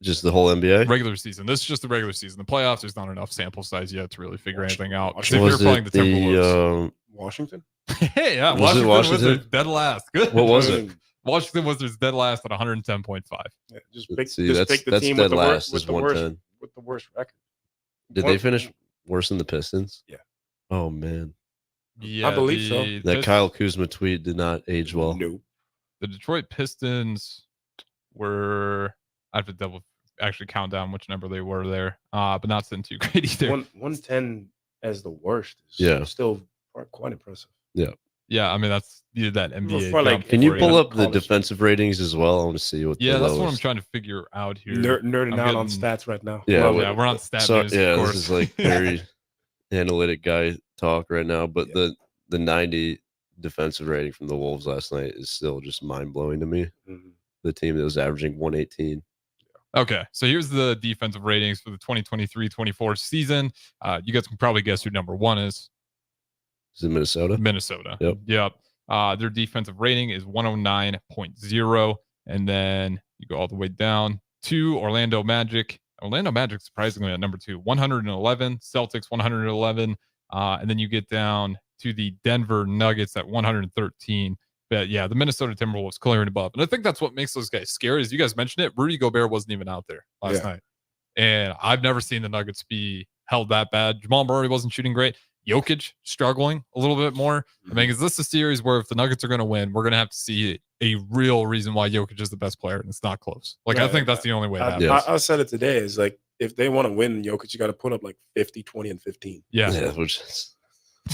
Just the whole NBA? Regular season. This is just the regular season. The playoffs, there's not enough sample size yet to really figure anything out. If Washington. you're Was playing it the Timberwolves. Washington? Hey, yeah, Was it Washington Washington? Wizards dead last. Good. What was it? Washington Wizards dead last at 110.5. Yeah, just Let's pick, see, just pick the that's team dead with the, last with, is the worst, 110. with the worst record. Did they finish worse than the Pistons? Yeah. Oh, man. Yeah, I believe so. That Kyle Kuzma tweet did not age well. No. The Detroit Pistons were, I have to actually count down which number they were there, but not sitting too great either. 110 as the worst is still quite impressive. Yeah. Yeah, I mean, that's that NBA. For, like, Can you we're pull in up the college. defensive ratings as well? I want to see what Yeah, the that's lowest. what I'm trying to figure out here. Nerding I'm out on getting- stats right now. Yeah, Love Yeah, it. we're on stat So, news, yeah, of course. this is like very analytic guy talk right now. But the 90 defensive rating from the Wolves last night is still just mind blowing to me. Mhm. The team that was averaging 118. Okay, so here's the defensive ratings for the 2023-24 season. You guys can probably guess who number one is. Is it Minnesota? Minnesota. Yep. Their defensive rating is 109.0. And then you go all the way down to Orlando Magic. Orlando Magic, surprisingly, at number 2, 111. Celtics, 111. And then you get down to the Denver Nuggets at 113. But yeah, the Minnesota Timberwolves clearing above. And I think that's what makes those guys scary. As you guys mentioned it, Rudy Gobert wasn't even out there last night. And I've never seen the Nuggets be held that bad. Jamal Murray wasn't shooting great. Jokic struggling a little bit more. I mean, is this a series where if the Nuggets are going to win, we're going to have to see a real reason why Jokic is the best player and it's not close? Like, I think that's the only way that happens. I said it today. Is like, if they want to win Jokic, you got to put up like 50, 20, and 15. Yeah. Which is,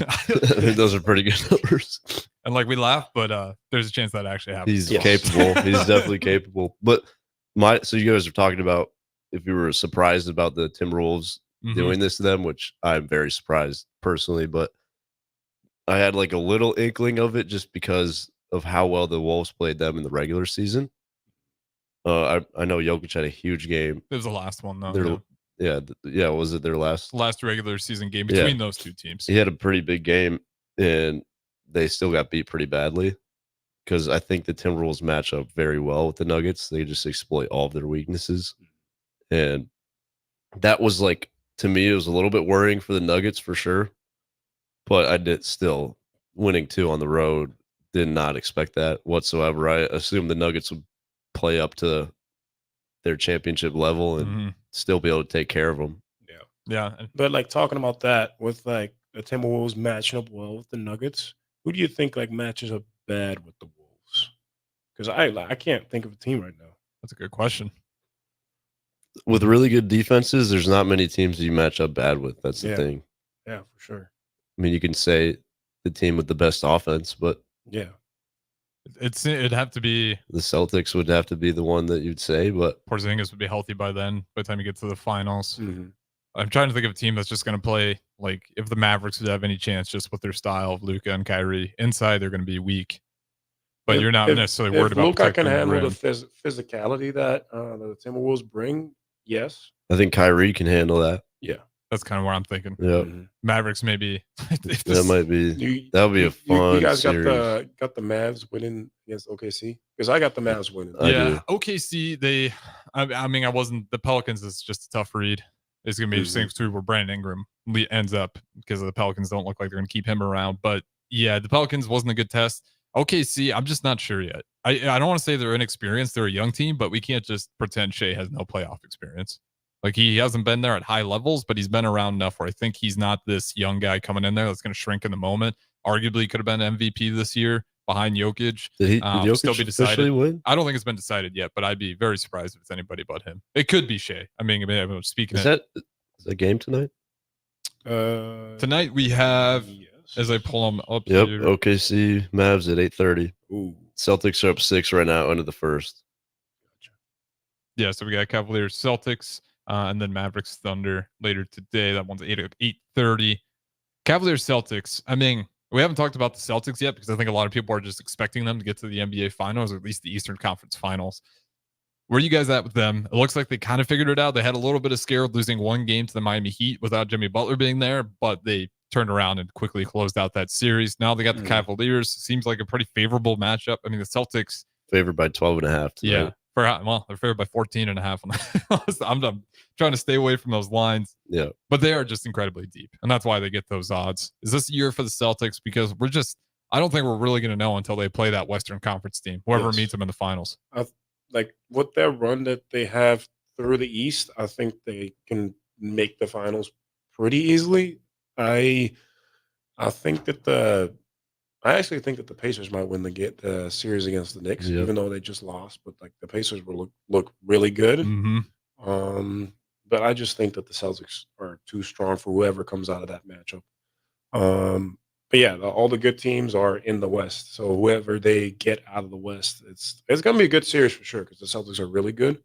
I think those are pretty good numbers. And like we laugh, but there's a chance that actually happens. He's capable. He's definitely capable. But so you guys are talking about if you were surprised about the Timberwolves doing this to them, which I'm very surprised personally, but I had like a little inkling of it just because of how well the Wolves played them in the regular season. I know Jokic had a huge game. It was the last one though. Was it their last regular season game between those two teams? He had a pretty big game, and they still got beat pretty badly because I think the Timberwolves match up very well with the Nuggets. They just exploit all of their weaknesses, and that was like, to me, it was a little bit worrying for the Nuggets for sure. But I did still winning 2 on the road. Did not expect that whatsoever. I assumed the Nuggets would play up to their championship level and still be able to take care of them. Yeah. But like talking about that with like the Timberwolves matching up well with the Nuggets, who do you think like matches up bad with the Wolves? Because I can't think of a team right now. That's a good question. With really good defenses, there's not many teams you match up bad with. That's the thing. Yeah, for sure. I mean, you can say the team with the best offense, but yeah, it'd have to be the Celtics would have to be the one that you'd say. But Porzingis would be healthy by then. By the time you get to the finals, Mm-hmm. I'm trying to think of a team that's just going to play like if the Mavericks would have any chance, just with their style of Luka and Kyrie inside, they're going to be weak. But you're not necessarily worried about Luka can protecting the handle rim. the physicality that the Timberwolves bring. Yes, I think Kyrie can handle that. Yeah, that's kind of where I'm thinking. Yeah, Mavericks maybe. that might be. That would be a fun. You guys series. got the Mavs winning against OKC because I got the Mavs winning. Yeah, OKC. I mean, I wasn't. The Pelicans is just a tough read. It's gonna be interesting too where Brandon Ingram ends up because the Pelicans don't look like they're gonna keep him around. But yeah, the Pelicans wasn't a good test. OKC, I'm just not sure yet. I don't want to say they're inexperienced. They're a young team, but we can't just pretend Shea has no playoff experience. Like he hasn't been there at high levels, but he's been around enough where I think he's not this young guy coming in there that's going to shrink in the moment. Arguably could have been MVP this year behind Jokic. Did Jokic still be decided? officially win? I don't think it's been decided yet, but I'd be very surprised if it's anybody but him. It could be Shea. I mean speaking Is that a game tonight? Tonight we have, as I pull them up Yep, here. OKC Mavs at 8:30. Ooh. Celtics are up 6 right now into the first. Yeah, so we got Cavaliers, Celtics, and then Mavericks, Thunder later today. That one's 8:30. Cavaliers, Celtics. I mean, we haven't talked about the Celtics yet because I think a lot of people are just expecting them to get to the NBA Finals, or at least the Eastern Conference Finals. Where are you guys at with them? It looks like they kind of figured it out. They had a little bit of scare of losing one game to the Miami Heat without Jimmy Butler being there, but they turned around and quickly closed out that series. Now they got the Cavaliers. Seems like a pretty favorable matchup. I mean, the Celtics favored by 12.5. Yeah, They're favored by 14.5. I'm trying to stay away from those lines. Yeah. But they are just incredibly deep. And that's why they get those odds. Is this a year for the Celtics? Because I don't think we're really going to know until they play that Western Conference team, whoever meets them in the finals. Like with their run that they have through the East, I think they can make the finals pretty easily. I actually think that the Pacers might win the series against the Knicks, even though they just lost. But like the Pacers will look really good. Mm-hmm. But I just think that the Celtics are too strong for whoever comes out of that matchup. But yeah, all the good teams are in the West. So whoever they get out of the West, it's going to be a good series for sure because the Celtics are really good.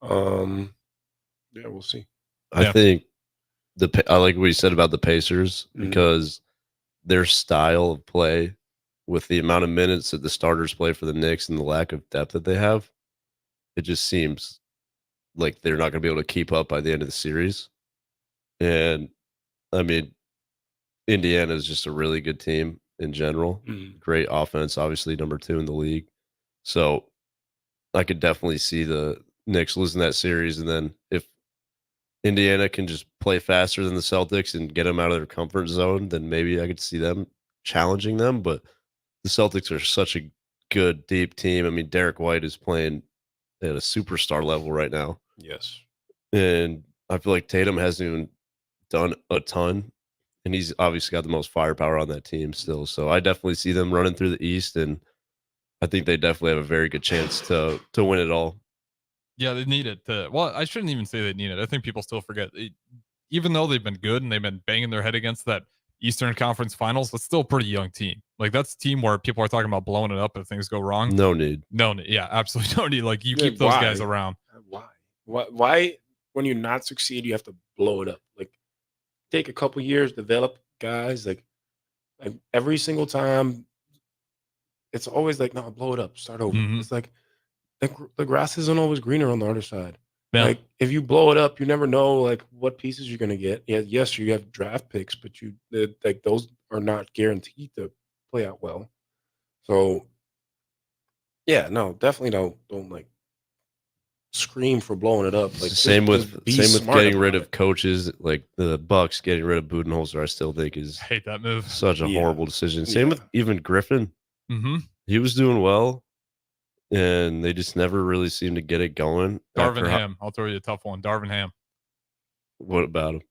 Yeah, we'll see. I think I like what you said about the Pacers because their style of play with the amount of minutes that the starters play for the Knicks and the lack of depth that they have, it just seems like they're not going to be able to keep up by the end of the series. And I mean, Indiana is just a really good team in general. Great offense, obviously number 2 in the league. So I could definitely see the Knicks losing that series. And then if Indiana can just play faster than the Celtics and get them out of their comfort zone, then maybe I could see them challenging them. But the Celtics are such a good, deep team. I mean, Derek White is playing at a superstar level right now. Yes. And I feel like Tatum hasn't even done a ton. And he's obviously got the most firepower on that team still. So I definitely see them running through the East. And I think they definitely have a very good chance to win it all. Yeah, they need it. Well, I shouldn't even say they need it. I think people still forget. Even though they've been good and they've been banging their head against that Eastern Conference Finals, that's still a pretty young team. Like, that's a team where people are talking about blowing it up if things go wrong. No need. Yeah, absolutely no need. Like, you keep those guys around. Why, when you not succeed, you have to blow it up? Like, take a couple years, develop guys. Like every single time, it's always like, no, blow it up, start over. It's like the grass isn't always greener on the other side. Yeah. Like if you blow it up, you never know like what pieces you're gonna get. Yeah, yes, you have draft picks, but like those are not guaranteed to play out well. So yeah, no, definitely don't like scream for blowing it up. Like same with getting rid of coaches, like the Bucks getting rid of Budenholzer. I still think is I hate that move. Such a horrible decision. Same with even Griffin. Mm-hmm. He was doing well, and they just never really seemed to get it going. Darvin Ham. I'll throw you a tough one. Darvin Ham. What about him?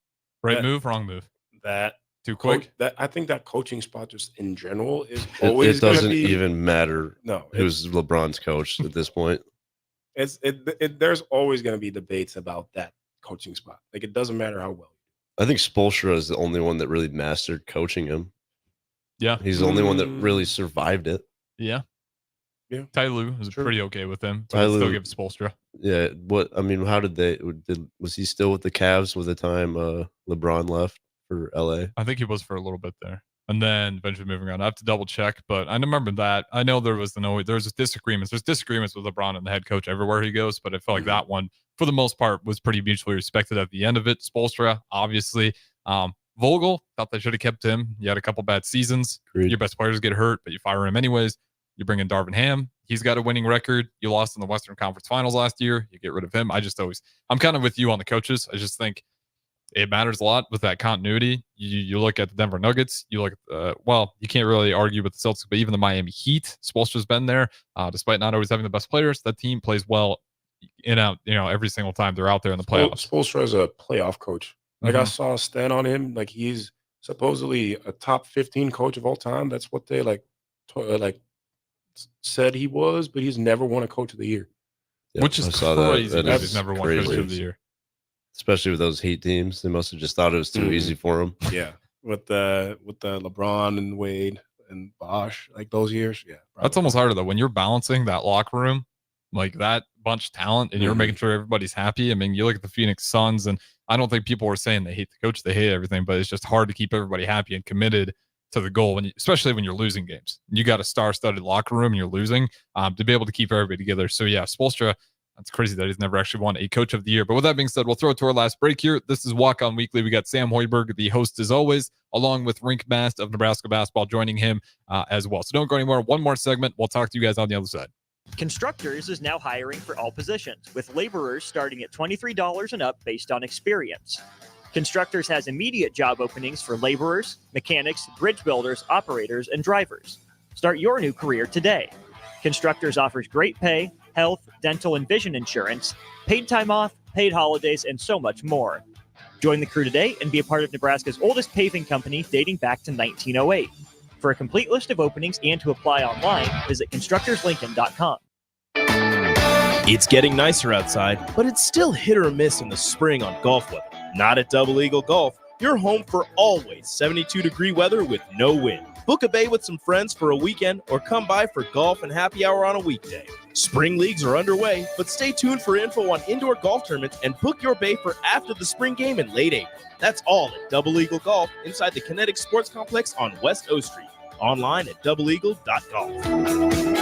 Right move, wrong move. That too quick. I think that coaching spot just in general is always. It doesn't even matter. No, who's LeBron's coach at this point. There's always going to be debates about that coaching spot. Like it doesn't matter how well. I think Spoelstra is the only one that really mastered coaching him. Yeah, he's the only one that really survived it. Yeah. Ty Lue was pretty okay with him, but Ty Lue, still give Spoelstra. Yeah, how was he still with the Cavs with the time LeBron left for LA? I think he was for a little bit there. And then eventually moving on. I have to double check, but I remember that. I know there's disagreements. There's disagreements with LeBron and the head coach everywhere he goes, but I felt like that one, for the most part, was pretty mutually respected at the end of it. Spoelstra, obviously. Vogel, thought they should have kept him. You had a couple bad seasons. Agreed. Your best players get hurt, but you fire him anyways. You bring in Darvin Ham. He's got a winning record. You lost in the Western Conference Finals last year. You get rid of him. I'm kind of with you on the coaches. I just think it matters a lot with that continuity. You look at the Denver Nuggets. You look at, you can't really argue with the Celtics, but even the Miami Heat, Spoelstra's been there. Despite not always having the best players, that team plays well in out, every single time they're out there in the playoffs. Spoelstra is a playoff coach. Like I saw a stat on him. Like he's supposedly a top 15 coach of all time. That's what they said he was, but he's never won a coach of the year. Yeah, which is crazy. That he's never won coach of the year. Especially with those Heat teams, they must have just thought it was too easy for him. Yeah, with the LeBron and Wade and Bosh, like those years. Yeah, probably. That's almost harder though when you're balancing that locker room, like that bunch of talent, and you're making sure everybody's happy. I mean, you look at the Phoenix Suns, and I don't think people were saying they hate the coach, they hate everything, but it's just hard to keep everybody happy and committed to the goal, especially when you're losing games. You got a star-studded locker room and you're losing to be able to keep everybody together. So yeah, Spoelstra. That's crazy that he's never actually won a coach of the year. But with that being said, we'll throw it to our last break here. This is Walk On Weekly. We got Sam Hoiberg, the host as always, along with Rink Mast of Nebraska Basketball joining him as well. So don't go anywhere. One more segment. We'll talk to you guys on the other side. Constructors is now hiring for all positions, with laborers starting at $23 and up based on experience. Constructors has immediate job openings for laborers, mechanics, bridge builders, operators, and drivers. Start your new career today. Constructors offers great pay, health, dental, and vision insurance, paid time off, paid holidays, and so much more. Join the crew today and be a part of Nebraska's oldest paving company dating back to 1908. For a complete list of openings and to apply online, visit constructorslincoln.com. It's getting nicer outside, but it's still hit or miss in the spring on golf weather. Not at Double Eagle Golf. You're home for always 72-degree weather with no wind. Book a bay with some friends for a weekend or come by for golf and happy hour on a weekday. Spring leagues are underway, but stay tuned for info on indoor golf tournaments and book your bay for after the spring game in late April. That's all at Double Eagle Golf inside the Kinetic Sports Complex on West O Street. Online at doubleeagle.golf.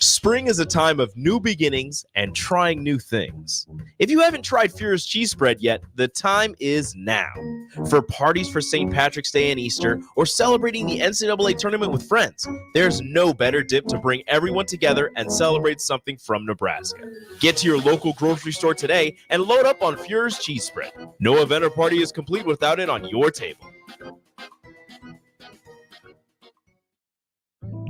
Spring is a time of new beginnings and trying new things. If you haven't tried Fuhrer's cheese spread yet, the time is now. For parties for St. Patrick's Day and Easter, or celebrating the NCAA tournament with friends, there's no better dip to bring everyone together and celebrate something from Nebraska. Get to your local grocery store today and load up on Fuhrer's cheese spread. No event or party is complete without it on your table.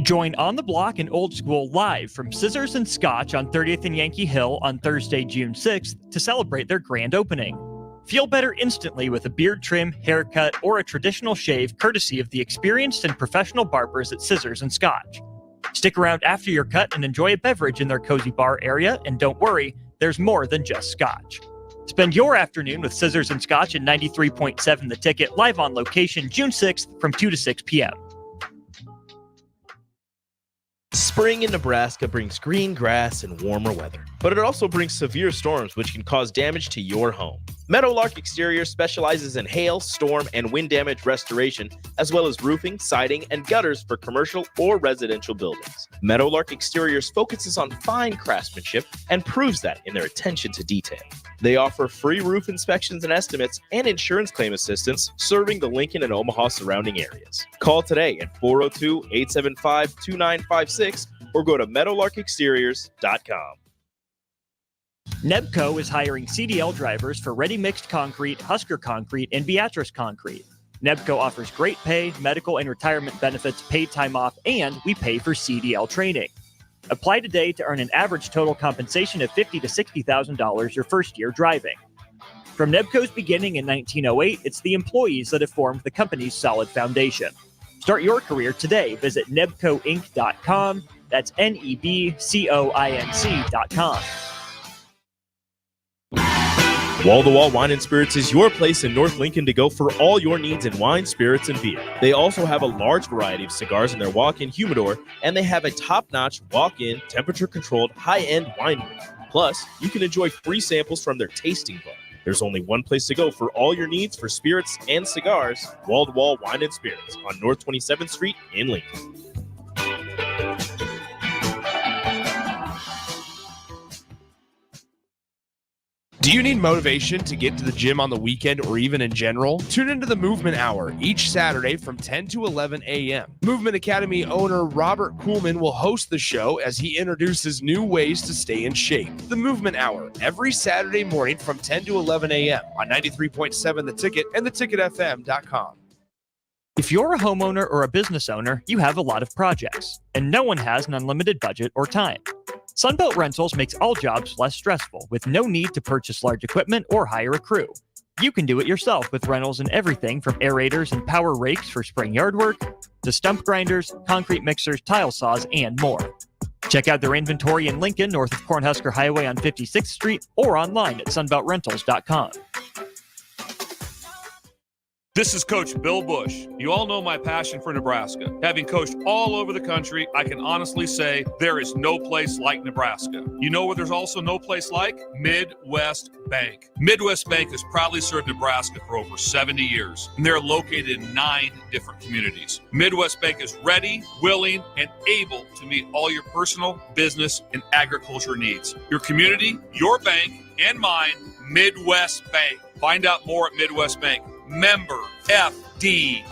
Join On the Block and Old School live from Scissors and Scotch on 30th and Yankee Hill on Thursday, June 6th to celebrate their grand opening. Feel better instantly with a beard trim, haircut, or a traditional shave courtesy of the experienced and professional barbers at Scissors and Scotch. Stick around after your cut and enjoy a beverage in their cozy bar area, and don't worry, there's more than just Scotch. Spend your afternoon with Scissors and Scotch at 93.7 The Ticket, live on location June 6th from 2 to 6 p.m. Spring in Nebraska brings green grass and warmer weather, but it also brings severe storms which can cause damage to your home. Meadowlark Exterior specializes in hail, storm, and wind damage restoration, as well as roofing, siding, and gutters for commercial or residential buildings. Meadowlark Exteriors focuses on fine craftsmanship and proves that in their attention to detail. They offer free roof inspections and estimates and insurance claim assistance, serving the Lincoln and Omaha surrounding areas. Call today at 402-875-2956 or go to meadowlarkexteriors.com. Nebco is hiring CDL drivers for ready-mixed concrete, Husker concrete, and Beatrice concrete. Nebco offers great pay, medical and retirement benefits, paid time off, and we pay for CDL training. Apply today to earn an average total compensation of $50,000 to $60,000 your first year driving. From Nebco's beginning in 1908, it's the employees that have formed the company's solid foundation. Start your career today. Visit nebcoinc.com. That's NEBCOINC.com. Wall-to-Wall Wine and Spirits is your place in North Lincoln to go for all your needs in wine, spirits, and beer. They also have a large variety of cigars in their walk-in humidor, and they have a top-notch walk-in, temperature-controlled, high-end wine room. Plus, you can enjoy free samples from their tasting bar. There's only one place to go for all your needs for spirits and cigars: Wall-to-Wall Wine and Spirits on North 27th Street in Lincoln. Do you need motivation to get to the gym on the weekend or even in general? Tune into the Movement Hour each Saturday from 10 to 11 a.m. Movement Academy owner Robert Kuhlman will host the show as he introduces new ways to stay in shape. The Movement Hour, every Saturday morning from 10 to 11 a.m. on 93.7 The Ticket and theticketfm.com. If you're a homeowner or a business owner, you have a lot of projects, and no one has an unlimited budget or time. Sunbelt Rentals makes all jobs less stressful with no need to purchase large equipment or hire a crew. You can do it yourself with rentals in everything from aerators and power rakes for spring yard work to stump grinders, concrete mixers, tile saws, and more. Check out their inventory in Lincoln, north of Cornhusker Highway on 56th Street, or online at sunbeltrentals.com. This is Coach Bill Bush. You all know my passion for Nebraska. Having coached all over the country, I can honestly say there is no place like Nebraska. You know where there's also no place like? Midwest Bank. Midwest Bank has proudly served Nebraska for over 70 years, and they're located in 9 different communities. Midwest Bank is ready, willing, and able to meet all your personal, business, and agriculture needs. Your community, your bank, and mine, Midwest Bank. Find out more at Midwest Bank. Member FDIC.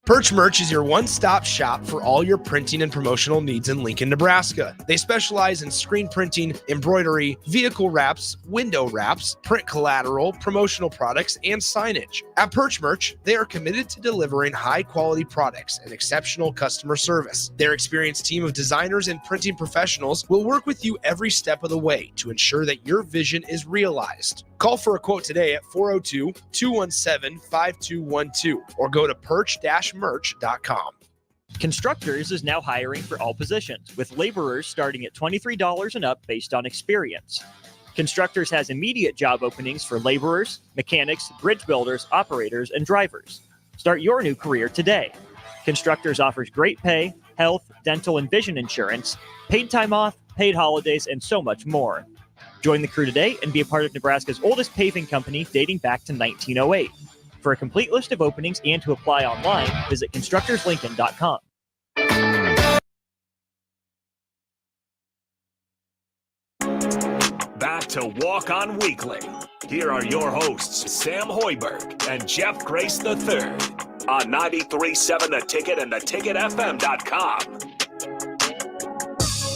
Perch Merch is your one-stop shop for all your printing and promotional needs in Lincoln, Nebraska. They specialize in screen printing, embroidery, vehicle wraps, window wraps, print collateral, promotional products, and signage. At Perch Merch, they are committed to delivering high-quality products and exceptional customer service. Their experienced team of designers and printing professionals will work with you every step of the way to ensure that your vision is realized. Call for a quote today at 402-217-5212 or go to perch-merch.com. Constructors is now hiring for all positions, with laborers starting at $23 and up based on experience. Constructors has immediate job openings for laborers, mechanics, bridge builders, operators, and drivers. Start your new career today. Constructors offers great pay, health, dental, and vision insurance, paid time off, paid holidays, and so much more. Join the crew today and be a part of Nebraska's oldest paving company dating back to 1908. For a complete list of openings and to apply online, visit constructorslincoln.com. Back to Walk On Weekly. Here are your hosts, Sam Hoiberg and Jeff Grace III on 93.7 The Ticket and theticketfm.com.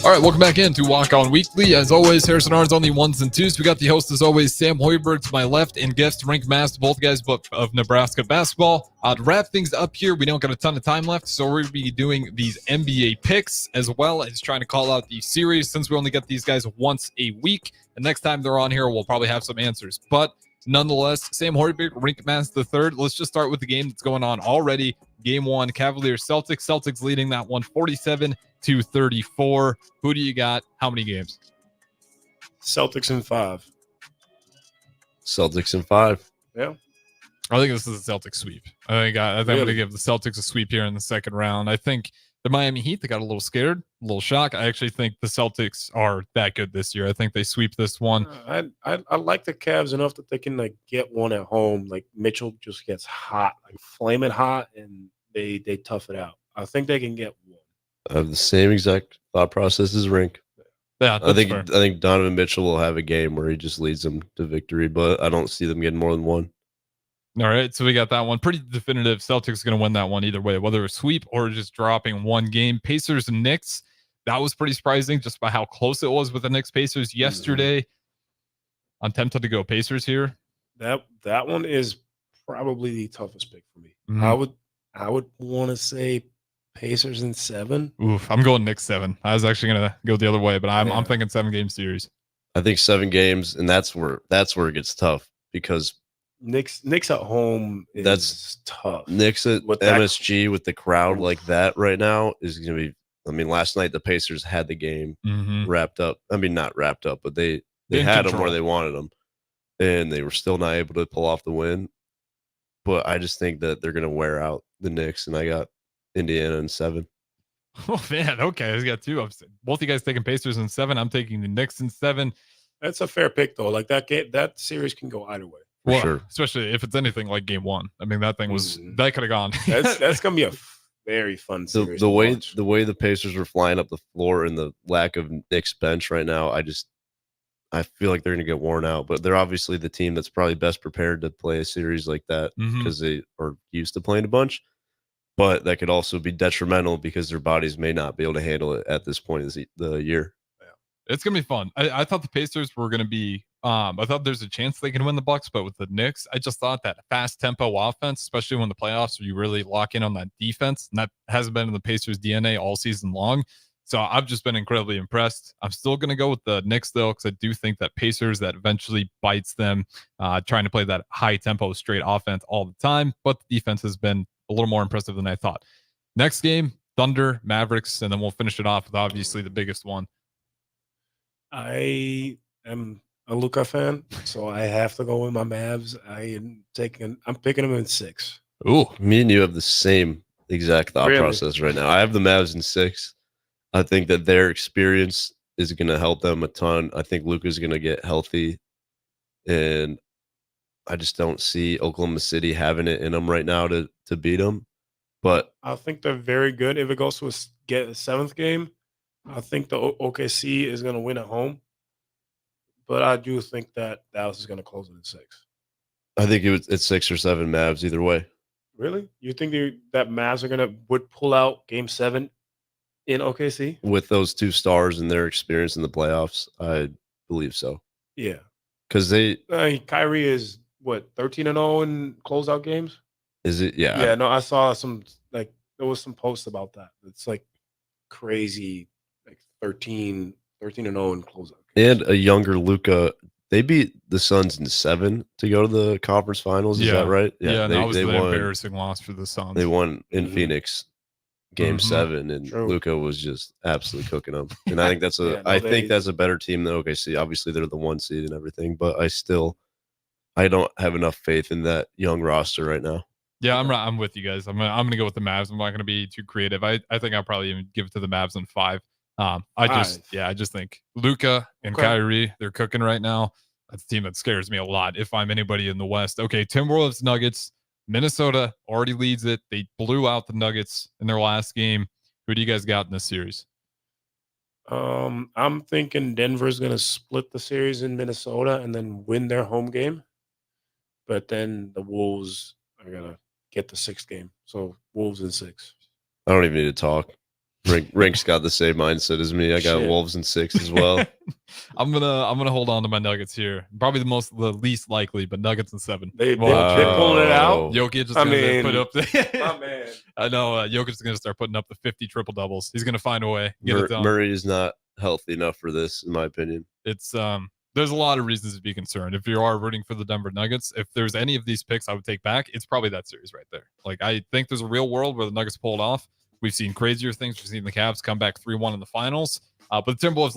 All right, welcome back in to Walk On Weekly. As always, Harrison Arns on the ones and twos. We got the host, as always, Sam Hoiberg to my left, and guest Rink Master, both guys of Nebraska basketball. To wrap things up here, we don't got a ton of time left, so we're going to be doing these NBA picks as well as trying to call out the series since we only get these guys once a week. The next time they're on here, we'll probably have some answers. But nonetheless, Sam Hoiberg, Rink Master III. Let's just start with the game that's going on already. Game 1, Cavaliers-Celtics. Celtics leading that one 47-34. Who do you got? How many games? Celtics in 5. Celtics in 5. Yeah. I think this is a Celtics sweep. I think I'm going to give the Celtics a sweep here in the second round. I think the Miami Heat, they got a little scared, a little shocked. I actually think the Celtics are that good this year. I think they sweep this one. I like the Cavs enough that they can get one at home. Like Mitchell just gets hot, like flaming hot, and they tough it out. I think they can get one. I have the same exact thought process as Rink. Yeah, I think Donovan Mitchell will have a game where he just leads them to victory, but I don't see them getting more than one. All right, so we got that one. Pretty definitive. Celtics going to win that one either way, whether a sweep or just dropping one game. Pacers and Knicks, that was pretty surprising just by how close it was with the Knicks-Pacers yesterday. I'm tempted to go Pacers here. That one is probably the toughest pick for me. Mm-hmm. I would want to say Pacers in 7. Oof, I'm going Knicks 7. I was actually going to go the other way, but I'm thinking 7-game series. I think 7 games, and that's where it gets tough because Knicks at home is tough. Knicks at MSG with the crowd like that right now is going to be. I mean, last night the Pacers had the game wrapped up. I mean, not wrapped up, but they had them where they wanted them, and they were still not able to pull off the win. But I just think that they're going to wear out the Knicks, and I got Indiana in 7. Oh man, okay, I got 2. Both you guys taking Pacers in 7. I'm taking the Knicks in 7. That's a fair pick though. Like that series can go either way. Well, sure. Especially if it's anything like game 1. I mean, that thing was that could have gone. That's gonna be a very fun series. The way the Pacers were flying up the floor and the lack of Knicks bench right now, I feel like they're gonna get worn out. But they're obviously the team that's probably best prepared to play a series like that because they are used to playing a bunch. But that could also be detrimental because their bodies may not be able to handle it at this point of the year. It's gonna be fun. I thought the Pacers were gonna be. I thought there's a chance they can win the Bucks, but with the Knicks, I just thought that fast tempo offense, especially when the playoffs, where you really lock in on that defense, and that hasn't been in the Pacers' DNA all season long. So I've just been incredibly impressed. I'm still gonna go with the Knicks though, because I do think that Pacers that eventually bites them, trying to play that high tempo straight offense all the time, but the defense has been a little more impressive than I thought. Next game, Thunder, Mavericks, and then we'll finish it off with obviously the biggest one. I am a Luka fan, so I have to go with my Mavs. I'm picking them in 6. Ooh, me and you have the same exact thought process right now. I have the Mavs in 6. I think that their experience is going to help them a ton. I think Luka's going to get healthy, and I just don't see Oklahoma City having it in them right now to beat them. But I think they're very good. If it goes to a 7th game, I think the OKC is going to win at home. But I do think that Dallas is going to close it at 6. I think it's 6 or 7 Mavs either way. Really? You think that Mavs would pull out Game 7 in OKC? With those two stars and their experience in the playoffs, I believe so. Yeah. Because Kyrie is what 13-0 in closeout games. Is it? Yeah. Yeah. No, I saw there was some posts about that. It's like crazy, like 13-0 in closeout games. And a younger Luca. They beat the Suns in 7 to go to the conference finals. Is that right? Yeah, that was they the won. embarrassing loss for the Suns. They won in Phoenix, Game 7, and True. Luca was just absolutely cooking them. And I think that's Yeah, think that's a better team than OKC. Obviously, they're the 1 seed and everything, but I don't have enough faith in that young roster right now. Yeah, I'm with you guys. I'm gonna go with the Mavs. I'm not gonna be too creative. I think I'll probably even give it to the Mavs in 5. I just think Luka and Kyrie, they're cooking right now. That's a team that scares me a lot if I'm anybody in the West. Okay, Timberwolves, Nuggets, Minnesota already leads it. They blew out the Nuggets in their last game. Who do you guys got in this series? I'm thinking Denver's gonna split the series in Minnesota and then win their home game. But then the Wolves are gonna get the 6th game. So Wolves in 6. I don't even need to talk. Rink's got the same mindset as me. I got Wolves in 6 as well. I'm gonna hold on to my Nuggets here. Probably the least likely, but Nuggets in 7. They pulling it out. Jokic is gonna put up my man. I know Jokic is gonna start putting up the 50 triple doubles. He's gonna find a way. Get it done. Murray is not healthy enough for this, in my opinion. It's there's a lot of reasons to be concerned. If you are rooting for the Denver Nuggets, if there's any of these picks I would take back, it's probably that series right there. Like I think there's a real world where the Nuggets pull it off. We've seen crazier things. We've seen the Cavs come back 3-1 in the finals. But the Timberwolves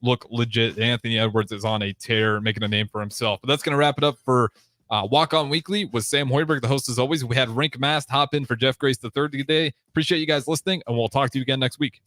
look legit. Anthony Edwards is on a tear, making a name for himself. But that's going to wrap it up for Walk On Weekly with Sam Hoiberg, the host as always. We had Rink Mast hop in for Jeff Grace III today. Appreciate you guys listening, and we'll talk to you again next week.